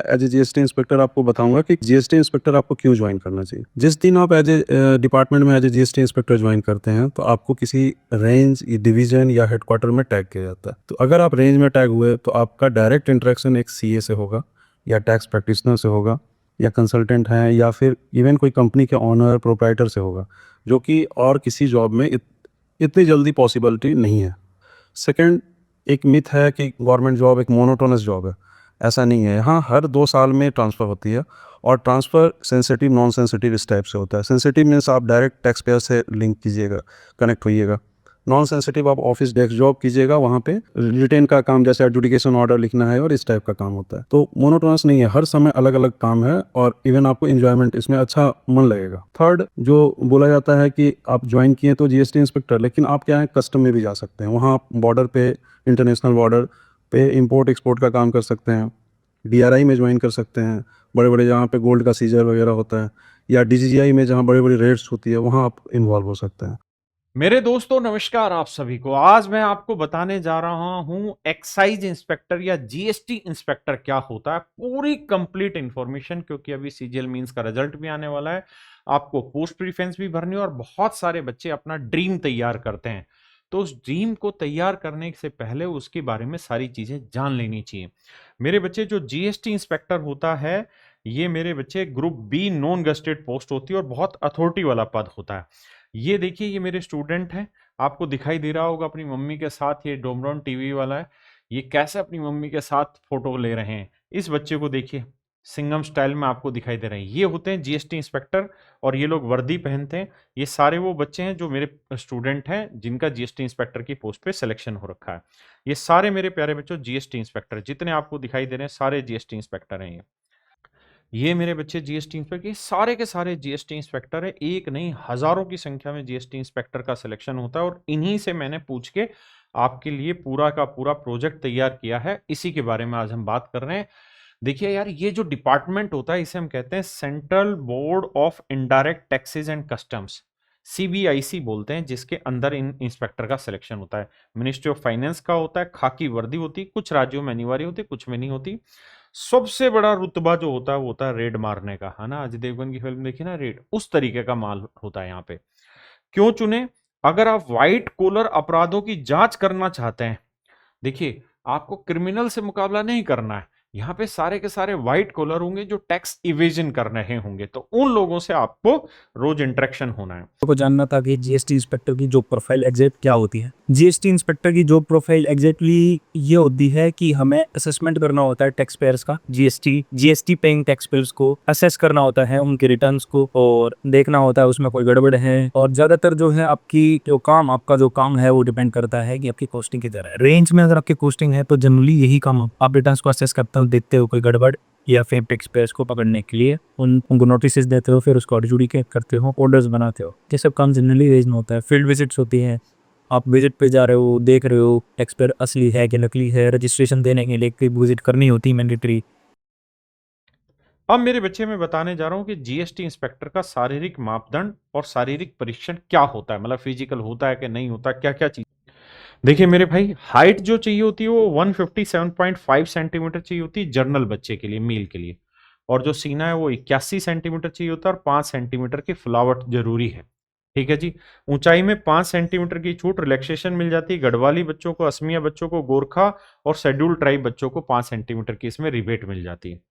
As a GST inspector आपको बताऊंगा कि जीएसटी इंस्पेक्टर आपको क्यों ज्वाइन करना चाहिए। जिस दिन आप एज ए डिपार्टमेंट में as a GST inspector join करते हैं तो आपको किसी रेंज, डिवीजन या हेडक्वार्टर में टैग किया जाता है। तो अगर आप रेंज में टैग हुए तो आपका डायरेक्ट इंटरेक्शन एक सीए से होगा या टैक्स प्रैक्टिशनर से होगा या कंसल्टेंट हैं या फिर इवन कोई कंपनी के ऑनर प्रोप्राइटर से होगा, जो कि और किसी जॉब में इतनी जल्दी पॉसिबिलिटी नहीं है। सेकंड, एक मिथ है कि गवर्नमेंट जॉब एक मोनोटोनस जॉब है। ऐसा नहीं है। यहाँ हर 2 साल में ट्रांसफ़र होती है और ट्रांसफ़र सेंसिटिव, नॉन सेंसिटिव इस टाइप से होता है। सेंसिटिव मीन्स आप डायरेक्ट टैक्स पेयर से लिंक कीजिएगा, कनेक्ट होइएगा। नॉन सेंसिटिव आप ऑफिस डेस्क जॉब कीजिएगा, वहाँ पे रिटेन का काम जैसे एडजुडिकेशन ऑर्डर लिखना है और इस टाइप का काम होता है। तो मोनोटोनस नहीं है, हर समय अलग अलग काम है और इवन आपको एंजॉयमेंट इसमें अच्छा मन लगेगा। थर्ड, जो बोला जाता है कि आप ज्वाइन किए तो जीएसटी इंस्पेक्टर, लेकिन आप क्या है कस्टम में भी जा सकते हैं। वहाँ आप बॉर्डर पे, इंटरनेशनल बॉर्डर पे इंपोर्ट एक्सपोर्ट का काम कर सकते हैं, डीआरआई में ज्वाइन कर सकते हैं, बड़े बड़े जहाँ पे गोल्ड का सीजर वगैरह होता है, या डीजीजीआई में जहाँ बड़ी बड़ी रेड्स होती है वहाँ आप इन्वॉल्व हो सकते हैं। मेरे दोस्तों नमस्कार आप सभी को। आज मैं आपको बताने जा रहा हूं एक्साइज इंस्पेक्टर या जीएसटी इंस्पेक्टर क्या होता है, पूरी कंप्लीट इंफॉर्मेशन, क्योंकि अभी सीजीएल मींस का रिजल्ट भी आने वाला है। आपको पोस्ट प्रीफेंस भी भरनी है और बहुत सारे बच्चे अपना ड्रीम तैयार करते हैं। तो उस ड्रीम को तैयार करने से पहले उसके बारे में सारी चीजें जान लेनी चाहिए। मेरे बच्चे, जो जीएसटी इंस्पेक्टर होता है, ये मेरे बच्चे group B non gazetted post होती है और बहुत अथॉरिटी वाला पद होता है। ये देखिए, ये मेरे स्टूडेंट हैं। आपको दिखाई दे रहा होगा अपनी मम्मी के साथ, ये डोमरॉन टीवी वाला है। ये कैसे अपनी मम्मी के साथ फोटो ले रहे हैं। इस बच्चे को देखिए, सिंघम स्टाइल में आपको दिखाई दे रहे हैं। ये होते हैं जीएसटी इंस्पेक्टर और ये लोग वर्दी पहनते हैं। ये सारे वो बच्चे हैं जो मेरे स्टूडेंट हैं, जिनका जीएसटी इंस्पेक्टर की पोस्ट पे सिलेक्शन हो रखा है। ये सारे मेरे प्यारे बच्चों जीएसटी इंस्पेक्टर, जितने आपको दिखाई दे रहे हैं सारे जीएसटी इंस्पेक्टर हैं। ये मेरे बच्चे जीएसटी इंस्पेक्टर, ये सारे के सारे जीएसटी इंस्पेक्टर है। एक नहीं, हजारों की संख्या में जीएसटी इंस्पेक्टर का सिलेक्शन होता है और इन्हीं से मैंने पूछ के आपके लिए पूरा का पूरा प्रोजेक्ट तैयार किया है। इसी के बारे में आज हम बात कर रहे हैं। देखिए यार, ये जो डिपार्टमेंट होता है इसे हम कहते हैं central board of indirect taxes and customs, CBIC बोलते हैं, जिसके अंदर इन इंस्पेक्टर का सिलेक्शन होता है। मिनिस्ट्री ऑफ फाइनेंस का होता है, खाकी वर्दी होती है, कुछ राज्यों में अनिवार्य होती है, कुछ में नहीं होती। सबसे बड़ा रुतबा जो होता है वो होता है रेड मारने का, है ना। अजय देवगन की फिल्म देखी ना, रेड, उस तरीके का माल होता है यहाँ पे। क्यों चुने? अगर आप व्हाइट कॉलर अपराधों की जांच करना चाहते हैं, देखिए, आपको क्रिमिनल से मुकाबला नहीं करना है। यहाँ पे सारे के सारे व्हाइट कॉलर होंगे जो टैक्स इवेजन कर रहे होंगे, तो उन लोगों से आपको रोज इंटरेक्शन होना है। को जानना था कि जीएसटी इंस्पेक्टर की जॉब प्रोफाइल एग्जैक्ट क्या होती है। जीएसटी इंस्पेक्टर की जॉब प्रोफाइल एग्जैक्टली ये होती है कि हमें असेसमेंट करना होता है टैक्स पेयर्स का, जीएसटी पेइंग टैक्स पेयर्स को असेस करना होता है, उनके रिटर्न्स को, और देखना होता है उसमें कोई गड़बड़ है। और ज्यादातर जो है आपका जो काम है वो डिपेंड करता है कि आपकी कॉस्टिंग की तरह रेंज में अगर आपकी कॉस्टिंग है तो जनरली यही काम आप रिटर्न्स को असेस करते हो, देखते हो कोई गड़बड़ या फिर टैक्स पेयर्स को पकड़ने के लिए उनको नोटिस देते हो, फिर उसको एडजुडिकेट करते हो, ऑर्डर्स बनाते हो। ये सब काम जनरली रेंज में होता है। फील्ड विजिट्स होती हैं, आप विजिट पे जा रहे हो, देख रहे हो टैक्स पेयर असली है कि नकली है, रजिस्ट्रेशन देने के लिए एक विजिट करनी होती है मैंडेटरी। अब मेरे बच्चे मैं बताने जा रहा हूं कि जीएसटी इंस्पेक्टर का शारीरिक मापदंड और शारीरिक परीक्षण क्या होता है, मतलब फिजिकल होता है कि नहीं होता, क्या क्या चीज। देखिए मेरे भाई, हाइट जो चाहिए होती है वो 157.5 सेंटीमीटर चाहिए होती है जनरल बच्चे के लिए, मेल के लिए। और जो सीना है वो 81 सेंटीमीटर चाहिए होता है और 5 सेंटीमीटर की फुलावट जरूरी है। ठीक है जी। ऊंचाई में 5 सेंटीमीटर की छूट, रिलैक्सेशन मिल जाती है गढ़वाली बच्चों को, असमिया बच्चों को, गोरखा और शेड्यूल ट्राइब बच्चों को 5 सेंटीमीटर की इसमें रिबेट मिल जाती है।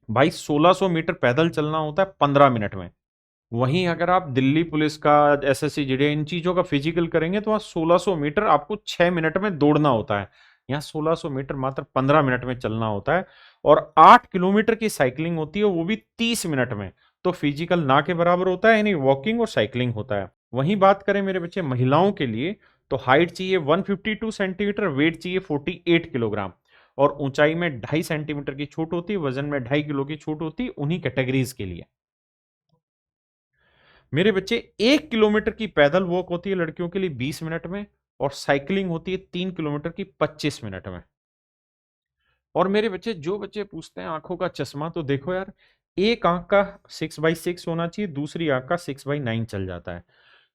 भाई 1600 मीटर पैदल चलना होता है 15 मिनट में। वहीं अगर आप दिल्ली पुलिस का, एसएससी, जीडी, इन चीजों का फिजिकल करेंगे तो वहां 1600 मीटर आपको 6 मिनट में दौड़ना होता है। यहाँ 1600 मीटर मात्र 15 मिनट में चलना होता है और 8 किलोमीटर की साइकिलिंग होती है, वो भी 30 मिनट में। तो फिजिकल ना के बराबर होता है, यानी वॉकिंग और साइकिलिंग होता है। वहीं बात करें मेरे बच्चे महिलाओं के लिए, तो हाइट चाहिए 152 सेंटीमीटर, वेट चाहिए 48 किलोग्राम और ऊंचाई में 2.5 सेंटीमीटर की छूट होती है, वजन में 2.5 किलो की छूट होती है उन्हीं कैटेगरीज के लिए। मेरे बच्चे 1 किलोमीटर की पैदल वॉक होती है लड़कियों के लिए 20 मिनट में और साइकिलिंग होती है 3 किलोमीटर की 25 मिनट में। और मेरे बच्चे, जो बच्चे पूछते हैं आंखों का चश्मा, तो देखो यार, एक आंख का 6/6 होना चाहिए, दूसरी आंख का 6/9 चल जाता है।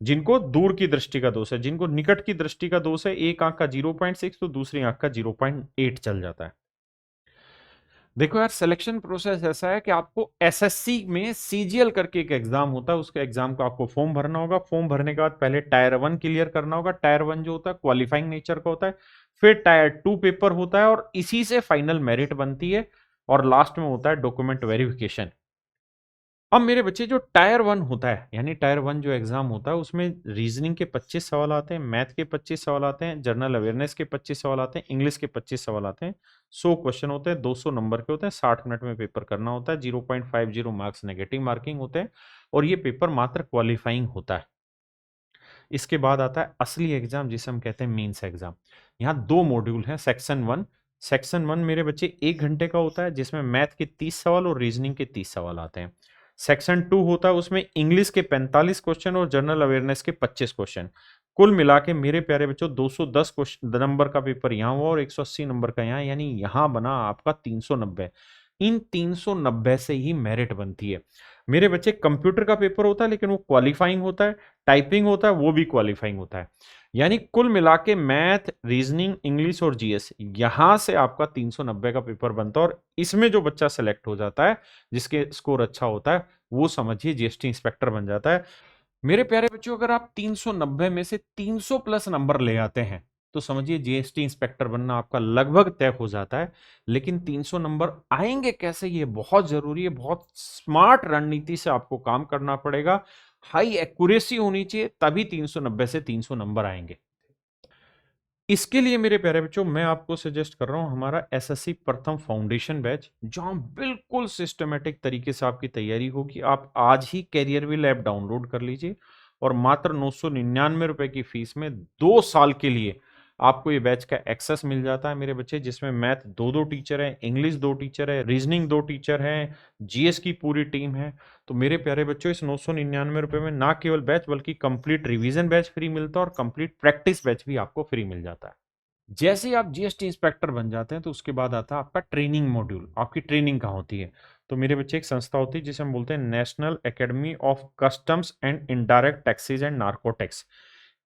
जिनको दूर की दृष्टि का दोष है, जिनको निकट की दृष्टि का दोष है, एक आंख का 0.6 तो दूसरी आंख का 0.8 चल जाता है। देखो यार, सिलेक्शन प्रोसेस ऐसा है कि आपको एसएससी में सीजीएल करके एक एग्जाम होता है, उसके एग्जाम का आपको फॉर्म भरना होगा। फॉर्म भरने के बाद पहले टायर 1 क्लियर करना होगा। टायर 1 जो होता है क्वालिफाइंग नेचर का होता है। फिर टायर 2 पेपर होता है और इसी से फाइनल मेरिट बनती है। और लास्ट में होता है डॉक्यूमेंट वेरिफिकेशन। अब मेरे बच्चे, जो टायर 1 होता है, यानी टायर 1 जो एग्जाम होता है, उसमें रीजनिंग के 25 सवाल आते हैं, मैथ के 25 सवाल आते हैं, जनरल अवेयरनेस के 25 सवाल आते हैं, इंग्लिश के 25 सवाल आते हैं। 100 क्वेश्चन होते हैं, 200 नंबर के होते हैं, 60 मिनट में पेपर करना होता है। 0.50 मार्क्स नेगेटिव मार्किंग होते हैं और ये पेपर मात्र क्वालिफाइंग होता है। इसके बाद आता है असली एग्जाम, जिसे हम कहते हैं मेंस एग्जाम। यहाँ 2 मॉड्यूल हैं। सेक्शन 1 मेरे बच्चे 1 घंटे का होता है, जिसमें मैथ के 30 सवाल और रीजनिंग के 30 सवाल आते हैं। सेक्शन 2 होता है, उसमें इंग्लिश के 45 क्वेश्चन और जनरल अवेयरनेस के 25 क्वेश्चन। कुल मिला के मेरे प्यारे बच्चों 210 क्वेश्चन नंबर का पेपर यहाँ हुआ और 180 नंबर का यहाँ, यानी यहाँ बना आपका 390। इन 390 से ही मेरिट बनती है। मेरे बच्चे, कंप्यूटर का पेपर होता है लेकिन वो क्वालिफाइंग होता है, टाइपिंग होता है वो भी क्वालिफाइंग होता है। यानी कुल मिला के मैथ, रीजनिंग, इंग्लिश और जीएस, यहां से आपका 390 का पेपर बनता है। और इसमें जो बच्चा सेलेक्ट हो जाता है, जिसके स्कोर अच्छा होता है, वो समझिए जीएसटी इंस्पेक्टर बन जाता है। मेरे प्यारे बच्चों, अगर आप 390 में से 300 प्लस नंबर ले आते हैं, तो समझिए जीएसटी इंस्पेक्टर बनना आपका लगभग तय हो जाता है। लेकिन 300 नंबर आएंगे कैसे, ये बहुत जरूरी है। बहुत स्मार्ट रणनीति से आपको काम करना पड़ेगा। हाई एक्यूरेसी होनी चाहिए, तभी 390 से 300 नंबर आएंगे। इसके लिए मेरे प्यारे बच्चों, मैं आपको सजेस्ट कर रहा हूं हमारा एसएससी प्रथम फाउंडेशन बैच, जहां बिल्कुल सिस्टमेटिक तरीके से आपकी तैयारी होगी। आप आज ही कैरियर विल ऐप डाउनलोड कर लीजिए और मात्र 999 रुपए की फीस में 2 साल के लिए आपको ये बैच का एक्सेस मिल जाता है मेरे बच्चे, जिसमें मैथ 2 टीचर हैं, इंग्लिश 2 टीचर है, रीजनिंग 2 टीचर हैं, जीएस की पूरी टीम है। तो मेरे प्यारे बच्चों, इस 999 रुपए में ना केवल बैच बल्कि कंप्लीट रिवीजन बैच फ्री मिलता है और कंप्लीट प्रैक्टिस बैच भी आपको फ्री मिल जाता है। जैसे ही आप जीएसटी इंस्पेक्टर बन जाते हैं, तो उसके बाद आता है आपका ट्रेनिंग मॉड्यूल। आपकी ट्रेनिंग कहाँ होती है? तो मेरे बच्चे, एक संस्था होती है जिसे हम बोलते हैं national academy of customs and indirect taxes and narcotics,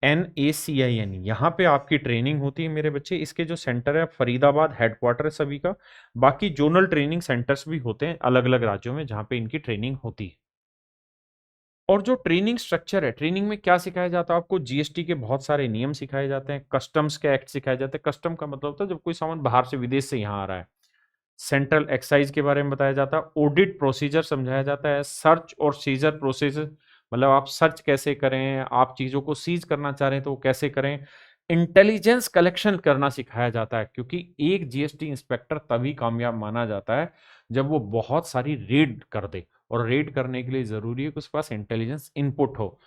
NACIN। यहाँ पे आपकी ट्रेनिंग होती है मेरे बच्चे। इसके जो सेंटर है, फरीदाबाद हेडक्वार्टर है सभी का। बाकी जोनल ट्रेनिंग सेंटर्स भी होते हैं अलग अलग राज्यों में, जहाँ पे इनकी ट्रेनिंग होती है। और जो ट्रेनिंग स्ट्रक्चर है, ट्रेनिंग में क्या सिखाया जाता है आपको? जीएसटी के बहुत सारे नियम सिखाए जाते हैं, कस्टम्स के एक्ट सिखाए जाते हैं। कस्टम का मतलब होता है जब कोई सामान बाहर से, विदेश से यहाँ आ रहा है। सेंट्रल एक्साइज के बारे में बताया जाता है। ऑडिट प्रोसीजर समझाया जाता है। सर्च और सीजर प्रोसीजर, मतलब आप सर्च कैसे करें, आप चीजों को सीज करना चाह रहे हैं तो वो कैसे करें। इंटेलिजेंस कलेक्शन करना सिखाया जाता है, क्योंकि एक जीएसटी इंस्पेक्टर तभी कामयाब माना जाता है जब वो बहुत सारी रेड कर दे। और रेड करने के लिए जरूरी है कि उसके पास इंटेलिजेंस इनपुट हो।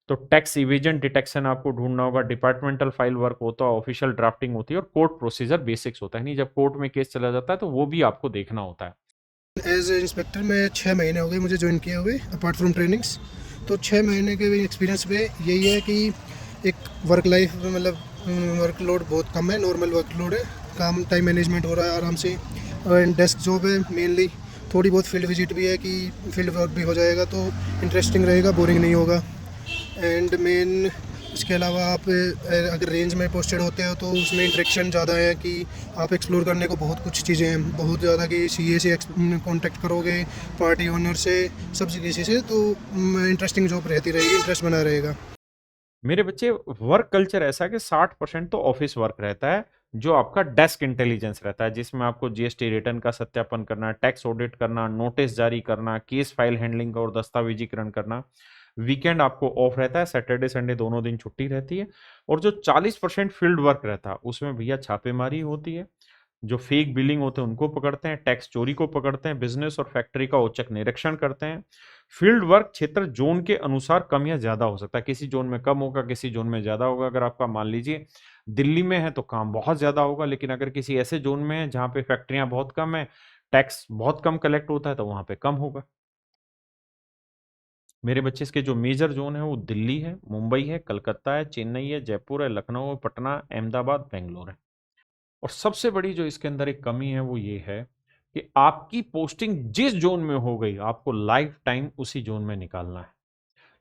तो टैक्स इवेजन डिटेक्शन आपको ढूंढना होगा, डिपार्टमेंटल फाइल वर्क होता है, ऑफिशियल ड्राफ्टिंग होती है और कोर्ट प्रोसीजर बेसिक्स होता है। नहीं, जब कोर्ट में केस चला जाता है तो वो भी आपको देखना होता है। एज इंस्पेक्टर में 6 महीने हो गए मुझे ज्वाइन किए हुए, अपार्ट फ्रॉम ट्रेनिंग्स। तो 6 महीने के एक्सपीरियंस पे यही है कि एक वर्क लाइफ मतलब वर्कलोड बहुत कम है, नॉर्मल वर्कलोड है, काम टाइम मैनेजमेंट हो रहा है आराम से। एंड डेस्क जॉब है मेनली। थोड़ी बहुत फील्ड विजिट भी है कि फील्ड वर्क भी हो जाएगा तो इंटरेस्टिंग रहेगा, बोरिंग नहीं होगा। एंड मेन इसके अलावा आप अगर रेंज में पोस्टेड होते हो तो उसमें इंटरेक्शन ज़्यादा है कि आप एक्सप्लोर करने को बहुत कुछ चीज़ें हैं, बहुत ज़्यादा कि सीए से कांटेक्ट करोगे, पार्टी ओनर से, सब किसी से, तो इंटरेस्टिंग जॉब रहती रहेगी, इंटरेस्ट बना रहेगा। मेरे बच्चे, वर्क कल्चर ऐसा है कि 60% तो ऑफिस वर्क रहता है, जो आपका डेस्क इंटेलिजेंस रहता है, जिसमें आपको जीएसटी रिटर्न का सत्यापन करना, टैक्स ऑडिट करना, नोटिस जारी करना, केस फाइल हैंडलिंग और दस्तावेजीकरण करना। वीकेंड आपको ऑफ रहता है, सैटरडे संडे दोनों दिन छुट्टी रहती है। और जो 40% फील्ड वर्क रहता है, उसमें भैया छापेमारी होती है, जो फेक बिलिंग होते हैं उनको पकड़ते हैं, टैक्स चोरी को पकड़ते हैं, बिजनेस और फैक्ट्री का औचक निरीक्षण करते हैं। फील्ड वर्क क्षेत्र जोन के अनुसार कम या ज्यादा हो सकता है, किसी जोन में कम होगा, किसी जोन में ज्यादा होगा। अगर आपका मान लीजिए दिल्ली में है तो काम बहुत ज्यादा होगा, लेकिन अगर किसी ऐसे जोन में है जहां पे फैक्ट्रियां बहुत कम है, टैक्स बहुत कम कलेक्ट होता है, तो वहां पे कम होगा। मेरे बच्चे, इसके जो मेजर जोन है वो दिल्ली है, मुंबई है, कलकत्ता है, चेन्नई है, जयपुर है, लखनऊ है, पटना, अहमदाबाद, बेंगलोर है। और सबसे बड़ी जो इसके अंदर एक कमी है वो ये है कि आपकी पोस्टिंग जिस जोन में हो गई, आपको लाइफ टाइम उसी जोन में निकालना है।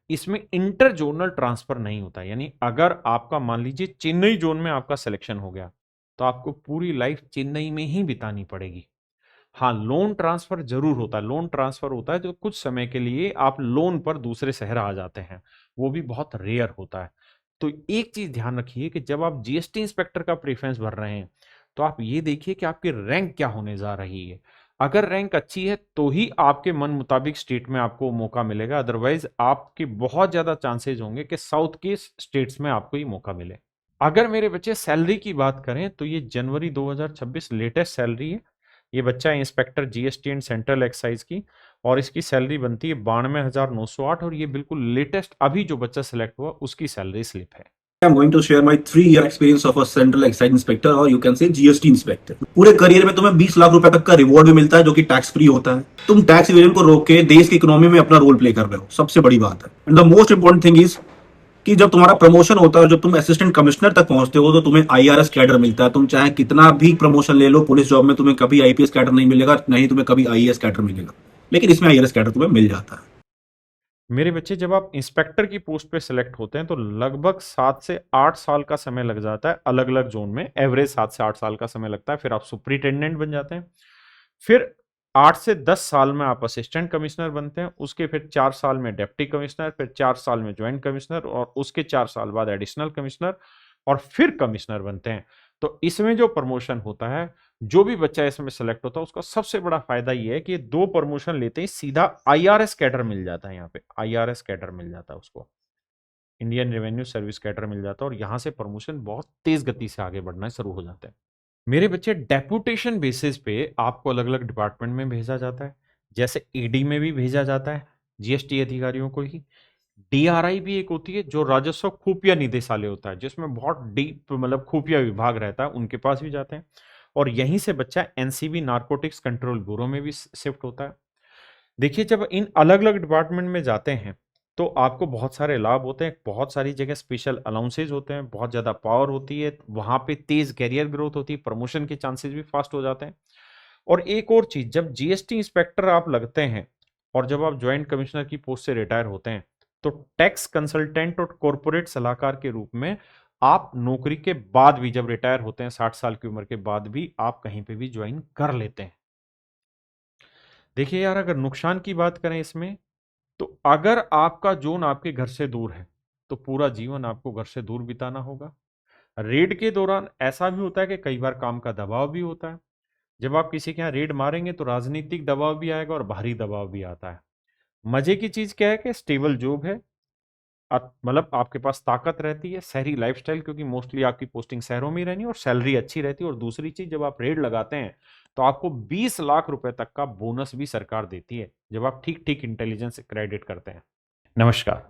इसमें इंटर जोनल ट्रांसफर नहीं होता। यानी अगर आपका मान लीजिए चेन्नई जोन में आपका सिलेक्शन हो गया, तो आपको पूरी लाइफ चेन्नई में ही बितानी पड़ेगी। हाँ, लोन ट्रांसफर जरूर होता है। लोन ट्रांसफर होता है तो कुछ समय के लिए आप लोन पर दूसरे शहर आ जाते हैं, वो भी बहुत रेयर होता है। तो एक चीज ध्यान रखिए कि जब आप जीएसटी इंस्पेक्टर का प्रेफरेंस भर रहे हैं तो आप ये देखिए कि आपकी रैंक क्या होने जा रही है। अगर रैंक अच्छी है तो ही आपके मन मुताबिक स्टेट में आपको मौका मिलेगा, अदरवाइज आपके बहुत ज्यादा चांसेस होंगे कि साउथ के स्टेट्स में आपको ये मौका मिले। अगर मेरे बच्चे सैलरी की बात करें तो ये जनवरी 2026 लेटेस्ट सैलरी है। ये बच्चा है inspector GST and central excise की, और इसकी सैलरी बनती है 92,908, और ये बिल्कुल लेटेस्ट अभी जो बच्चा सिलेक्ट हुआ उसकी सैलरी स्लिप है। I'm going to share my 3-year experience of a central excise inspector or you can say GST inspector। पूरे करियर में तुम्हें 20 लाख रुपए तक का रिवॉर्ड भी मिलता है जो कि टैक्स फ्री होता है। तुम टैक्स इवेजन को रोक के देश की इकोनॉमी में अपना रोल प्ले कर रहे हो, सबसे बड़ी बात है। And the most important thing is कि जब तुम्हारा प्रमोशन होता है, जब तुम असिस्टेंट कमिश्नर तक पहुंचते हो तो तुम्हें आईआरएस कैडर मिलता है। तुम चाहे कितना भी प्रमोशन ले लो, पुलिस जॉब में तुम्हें कभी आईपीएस कैडर नहीं मिलेगा, नहीं तुम्हें कभी आईएएस कैडर मिलेगा, लेकिन इसमें आईआरएस कैडर तुम्हें मिल जाता है। मेरे बच्चे जब आप इंस्पेक्टर की पोस्ट पे सिलेक्ट होते हैं तो लगभग 7 से 8 साल का समय लग जाता है, अलग अलग जोन में एवरेज 7 से 8 साल का समय लगता है। फिर आप सुपरिटेंडेंट बन जाते हैं, फिर 8 से 10 साल में आप असिस्टेंट कमिश्नर बनते हैं, उसके फिर 4 साल में डिप्टी कमिश्नर, फिर 4 साल में ज्वाइंट कमिश्नर, और उसके 4 साल बाद एडिशनल कमिश्नर, और फिर कमिश्नर बनते हैं। तो इसमें जो प्रमोशन होता है, जो भी बच्चा इसमें सेलेक्ट होता है, उसका सबसे बड़ा फायदा ये है कि ये 2 प्रमोशन लेते ही सीधा आईआरएस कैडर मिल जाता है। यहाँ पे आईआरएस कैडर मिल जाता है उसको, इंडियन रेवेन्यू सर्विस कैडर मिल जाता है, और यहाँ से प्रमोशन बहुत तेज गति से आगे बढ़ना शुरू हो जाते हैं। मेरे बच्चे डेपुटेशन बेसिस पे आपको अलग अलग डिपार्टमेंट में भेजा जाता है, जैसे ईडी में भी भेजा जाता है जीएसटी अधिकारियों को ही। डीआरआई भी एक होती है जो राजस्व खुफिया निदेशालय होता है, जिसमें बहुत डीप मतलब खुफिया विभाग रहता है, उनके पास भी जाते हैं। और यहीं से बच्चा एनसीबी नारकोटिक्स कंट्रोल ब्यूरो में भी शिफ्ट होता है। देखिए, जब इन अलग अलग डिपार्टमेंट में जाते हैं तो आपको बहुत सारे लाभ होते हैं, बहुत सारी जगह स्पेशल अलाउंसेज होते हैं, बहुत ज़्यादा पावर होती है, वहाँ पे तेज कैरियर ग्रोथ होती है, प्रमोशन के चांसेस भी फास्ट हो जाते हैं। और एक और चीज़, जब जीएसटी इंस्पेक्टर आप लगते हैं और जब आप ज्वाइंट कमिश्नर की पोस्ट से रिटायर होते हैं तो टैक्स कंसल्टेंट और कॉरपोरेट सलाहकार के रूप में आप नौकरी के बाद भी, जब रिटायर होते हैं 60 साल की उम्र के बाद भी, आप कहीं पे भी ज्वाइन कर लेते हैं। देखिए यार, अगर नुकसान की बात करें इसमें, तो अगर आपका जोन आपके घर से दूर है तो पूरा जीवन आपको घर से दूर बिताना होगा। रेड के दौरान ऐसा भी होता है कि कई बार काम का दबाव भी होता है। जब आप किसी के यहाँ रेड मारेंगे तो राजनीतिक दबाव भी आएगा और बाहरी दबाव भी आता है। मजे की चीज क्या है कि स्टेबल जॉब है, मतलब आपके पास ताकत रहती है, शहरी लाइफस्टाइल, क्योंकि मोस्टली आपकी पोस्टिंग शहरों में ही रहनी है, और सैलरी अच्छी रहती है। और दूसरी चीज, जब आप रेड लगाते हैं तो आपको 20 लाख रुपए तक का बोनस भी सरकार देती है, जब आप ठीक ठीक इंटेलिजेंस क्रेडिट करते हैं। नमस्कार।